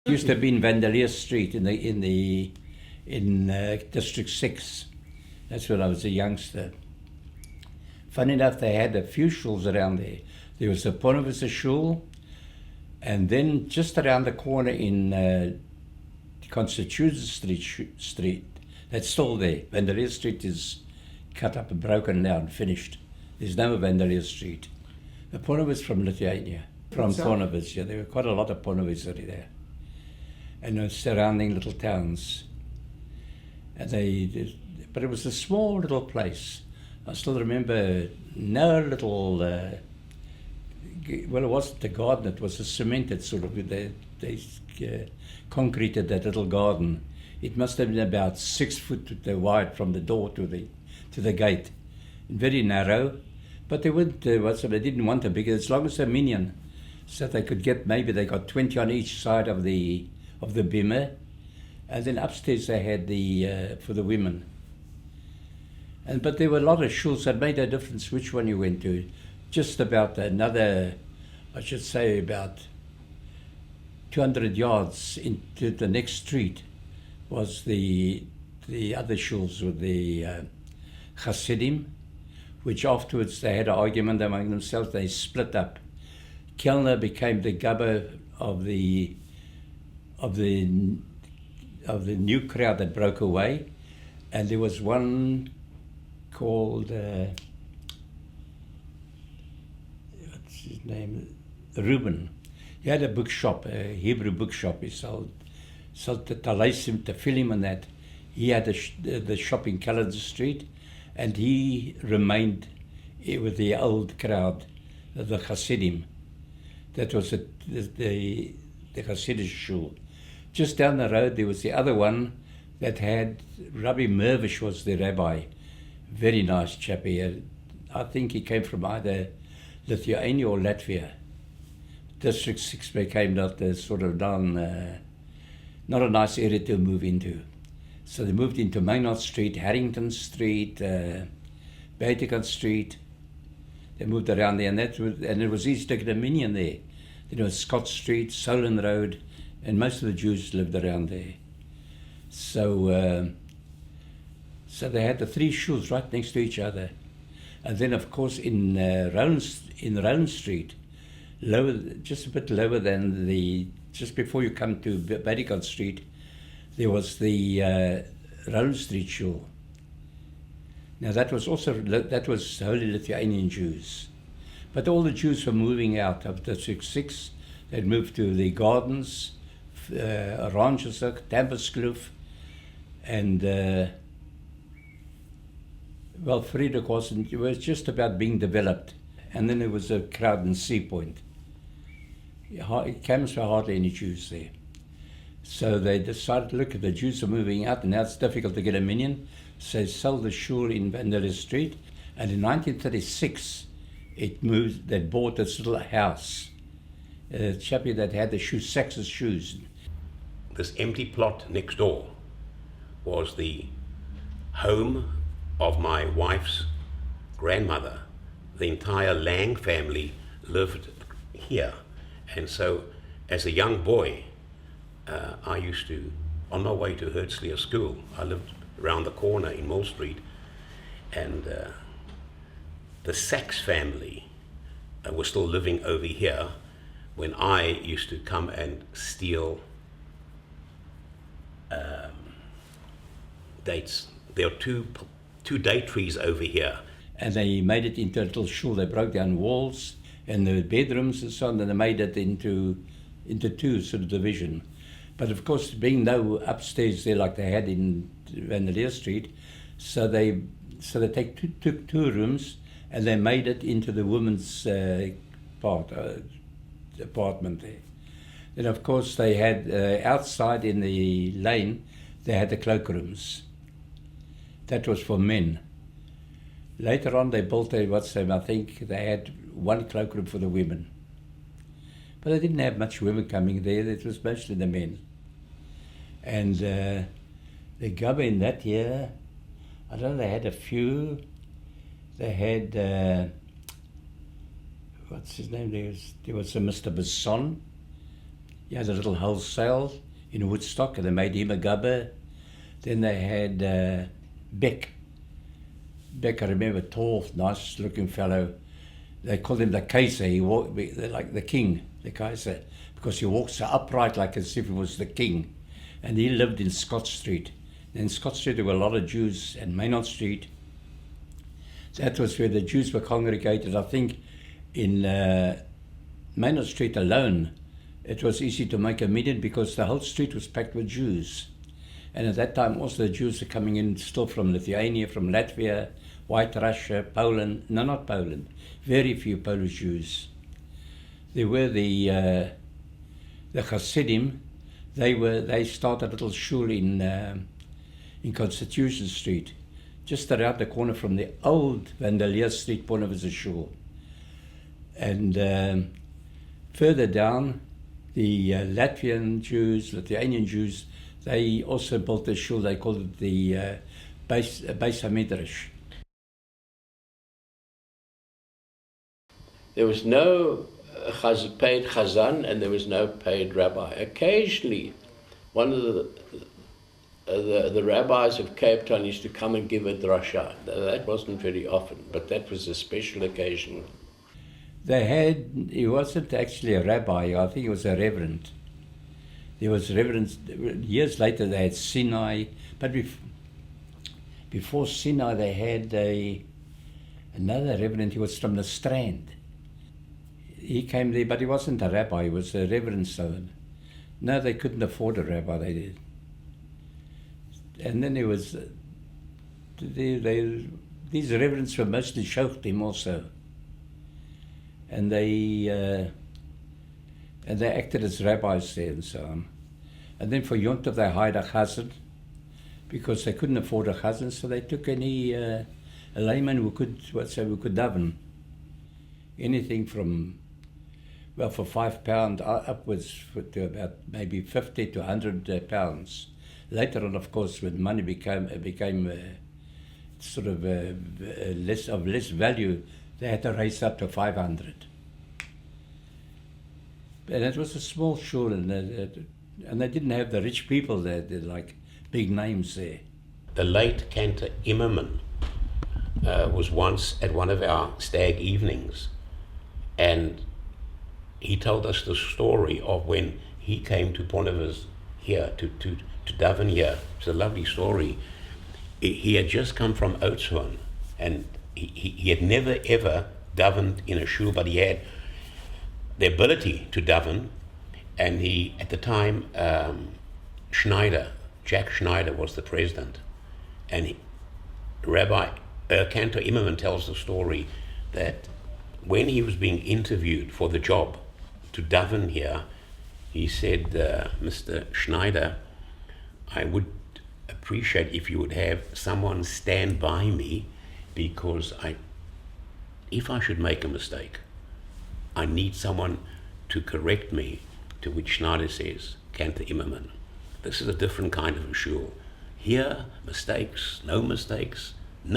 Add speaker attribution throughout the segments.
Speaker 1: It used to have been Vandalia Street in District 6. That's when I was a youngster. Funny enough, they had a few shuls around there. There was the Ponevez Shul, and then just around the corner in Constitution Street, that's still there. Vandalia Street is cut up and broken down, finished. There's no Vandalia Street. The Ponevez from Lithuania, from Ponevez, yeah, there were quite a lot of Ponevez there. And surrounding little towns. And but it was a small little place. I still remember no little, well, it wasn't a garden, it was a cemented sort of, they concreted that little garden. It must have been about 6 foot wide from the door to the gate. Very narrow, but they didn't want a bigger, as long as a minion, so they could get, maybe they got 20 on each side of the bimmer, and then upstairs they had for the women. But there were a lot of shuls that made a difference which one you went to. Just about another, I should say about 200 yards into the next street was the other shuls with the Hasidim, which afterwards they had an argument among themselves. They split up. Kellner became the gubber of the new crowd that broke away, and there was one called what's his name, Reuben. He had a bookshop, a Hebrew bookshop. He sold the Talaisim, Tefillim, and that. He had the shop in Calendar Street, and he remained with the old crowd, the Hasidim. That was the Hasidic shul. Just down the road, there was the other one that had Rabbi Mervish was the rabbi. Very nice chap here. I think he came from either Lithuania or Latvia. District 6 became not a sort of not a nice area to move into. So they moved into Maynard Street, Harrington Street, Batekan Street. They moved around there, and it was easy to get a minion there. There was Scott Street, Solon Road, and most of the Jews lived around there. So they had the three shuls right next to each other. And then, of course, in Rowan Street, lower, just a bit lower than just before you come to Batekan Street, there was the Rowan Street shul. Now that was Holy Lithuanian Jews. But all the Jews were moving out of District 6. They'd moved to the gardens, Oranjesuk, Tamberskloof, and Friedrich it was just about being developed. And then there was a crowd in Sea Point. Camps were hardly any Jews there. So they decided, look, the Jews are moving out, and now it's difficult to get a minion. So they sold the shul in Vandalia Street, and in 1936, they bought this little house. A chappie that had the Sax's shoes.
Speaker 2: This empty plot next door was the home of my wife's grandmother. The entire Lang family lived here. And so as a young boy, I used to, on my way to Herzliya School, I lived around the corner in Mill Street, and the Sachs family was still living over here when I used to come and steal dates. There are two date trees over here.
Speaker 1: And they made it into a little shul. They broke down walls and the bedrooms and so on, and they made it into two sort of division. But of course, being no upstairs there like they had in Vandalia Street, so they took two rooms and they made it into the women's apartment there. Then of course they had outside in the lane, they had the cloakrooms. That was for men. Later on they built I think they had one cloakroom for the women. But they didn't have much women coming there, it was mostly the men. And the gubber in that year, I don't know, they had a few. They had, what's his name? There was a Mr. Besson. He had a little wholesale in Woodstock, and they made him a gubber. Then they had Beck. Beck, I remember, tall, nice-looking fellow. They called him the Kaiser. He walked like the king, the Kaiser, because he walked so upright, like as if he was the king. And he lived in Scott Street. In Scott Street, there were a lot of Jews, and Maynard Street, that was where the Jews were congregated. I think in Maynard Street alone, it was easy to make $1 million because the whole street was packed with Jews. And at that time, also the Jews were coming in still from Lithuania, from Latvia, White Russia, Poland. No, not Poland. Very few Polish Jews. There were the Hasidim. They started a little shul in Constitution Street, just around the corner from the old Vandalia Street, Ponevez Shul. And further down, the Latvian Jews, Lithuanian Jews, they also built a shul. They called it the bismirch.
Speaker 3: There was no paid chazan and there was no paid rabbi. Occasionally, one of the rabbis of Cape Town used to come and give a drasha. That wasn't very often, but that was a special occasion.
Speaker 1: He wasn't actually a rabbi, I think he was a reverend. There was reverends, years later they had Sinai, but before Sinai they had another reverend. He was from the Strand. He came there, but he wasn't a rabbi, he was a reverend son. No, they couldn't afford a rabbi, they did. And then there was, these reverends were mostly shoftim also. And they acted as rabbis there and so on. And then for Yom Tov they hired a chazan because they couldn't afford a chazan, so they took a layman who could daven. Anything from, well, for £5 upwards to about maybe 50 to 100 pounds. Later on, of course, when money became sort of less value, they had to raise up to 500. And it was a small shul, and they didn't have the rich people there, like big names there.
Speaker 2: The late Cantor Immerman was once at one of our stag evenings, and he told us the story of when he came to Ponevez here, to daven here. It's a lovely story. He had just come from Oudtshoorn, and he had never ever davened in a shul, but he had the ability to daven. And he, at the time, Jack Schneider was the president, and Rabbi Cantor Immerman tells the story that when he was being interviewed for the job to daven here, he said, Mr. Schneider, I would appreciate if you would have someone stand by me, because if I should make a mistake, I need someone to correct me. To which Schneider says, Cantor Immerman, this is a different kind of a shul. Here, mistakes, no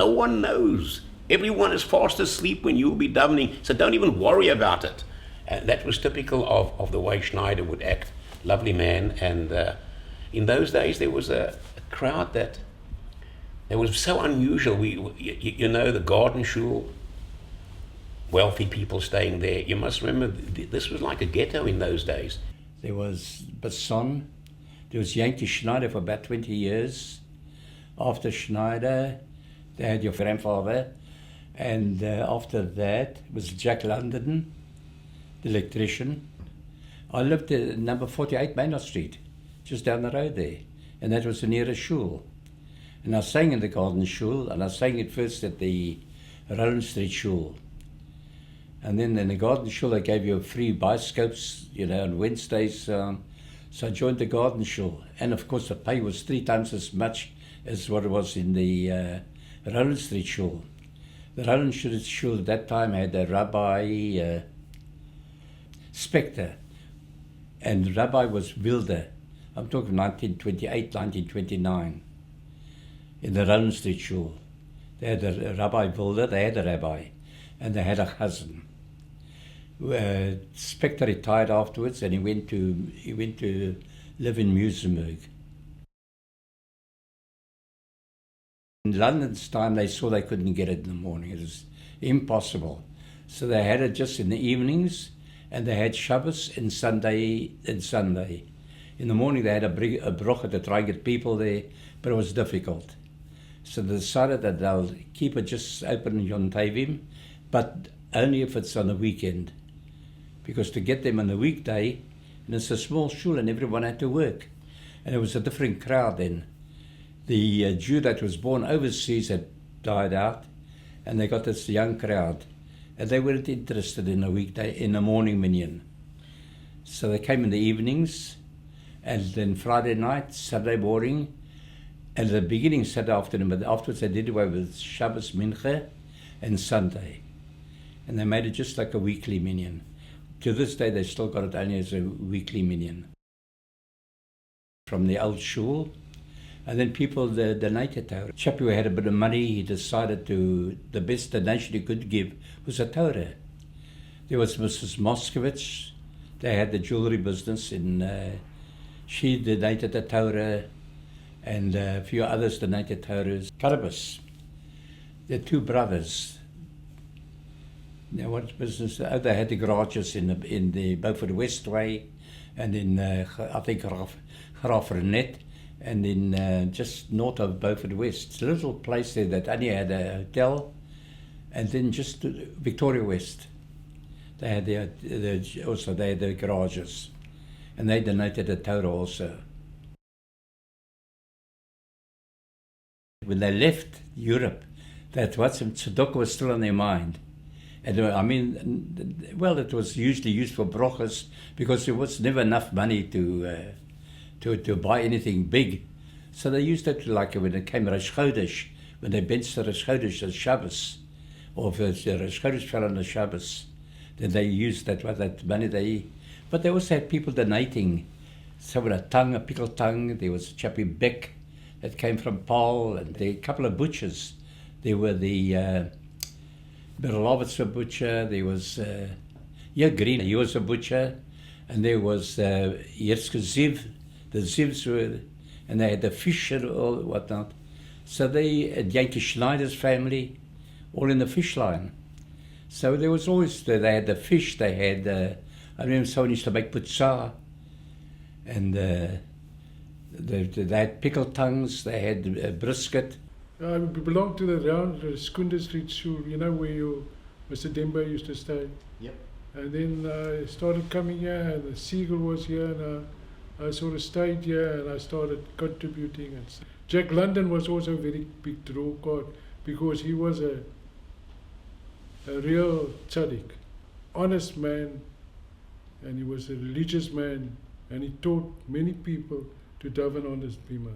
Speaker 2: one knows. Everyone is fast asleep when you'll be davening, so don't even worry about it. And that was typical of the way Schneider would act. Lovely man. And in those days, there was a crowd that was so unusual. The garden shul, wealthy people staying there. You must remember, this was like a ghetto in those days.
Speaker 1: There was Basson, there was Yankee Schneider for about 20 years. After Schneider, they had your grandfather, and after that was Jack London, the electrician. I lived at number 48 Maynard Street, just down the road there, and that was the nearest shul. And I sang in the Garden Shul, and I sang it first at the Roland Street Shul. And then in the Garden Shul, they gave you free bioscopes, on Wednesdays. So I joined the Garden Shul. And of course, the pay was 3 times as much as what it was in the Roland Street Shul. The Roland Street Shul at that time had a Rabbi Spector, and the Rabbi was Wilder. I'm talking 1928, 1929, in the Roland Street Shul. They had a Rabbi Wilder, they had a rabbi, and they had a chazan. Spectre retired afterwards, and he went to live in Musenberg. In London's time, they saw they couldn't get it in the morning. It was impossible. So they had it just in the evenings, and they had Shabbos and Sunday. In the morning, they had a brocha to try and get people there, but it was difficult. So they decided that they'll keep it just open Yom Tovim, but only if it's on the weekend. Because to get them on the weekday, and it's a small shul and everyone had to work. And it was a different crowd then. The Jew that was born overseas had died out, and they got this young crowd. And they weren't interested in a weekday, in a morning minyan. So they came in the evenings, and then Friday night, Saturday morning, and at the beginning Saturday afternoon, but afterwards they did away with Shabbos, Mincha, and Sunday. And they made it just like a weekly minyan. To this day, they still got it only as a weekly minyan. From the old shul, and then people donated Torah. Chap who had a bit of money, he decided the best donation he could give was a Torah. There was Mrs. Moskowitz, they had the jewelry business, and she donated a Torah, and a few others donated Torahs. Karabas, the two brothers. Now, what business? Oh, they had the garages in the Beaufort Westway, and in I think Graaf Renet, and in just north of Beaufort West. It's a little place there that only had a hotel, and then just Victoria West. They had also they had the garages, and they donated a Torah also. When they left Europe, that Watzim Tzedakah was still on their mind. And I mean, well, it was usually used for brochas because there was never enough money to buy anything big. So they used it like when it came Rosh Chodesh, when they benched the Rosh Chodesh as Shabbos, or if the Rosh Chodesh fell on the Shabbos, then they used that money but they also had people donating. Someone a pickled tongue. There was a chappie Beck that came from Paul, and there were a couple of butchers. There were the Berlovitz a butcher, there was Green, he was a butcher, and there was Yerske Ziv, the Zivs were, and they had the fish and all whatnot. So they had Yankee Schneider's family, all in the fish line. So there was always, they had the fish, they had, I remember someone used to make putzah, and they had pickled tongues, they had brisket.
Speaker 4: I belonged to the round Skunda Street Shul, you know, where Mr. Demba used to stay.
Speaker 5: Yep.
Speaker 4: And then I started coming here, and the Seagull was here, and I sort of stayed here, and I started contributing. And Jack London was also a very big draw card because he was a real tzaddik, honest man, and he was a religious man, and he taught many people to daven on his bima.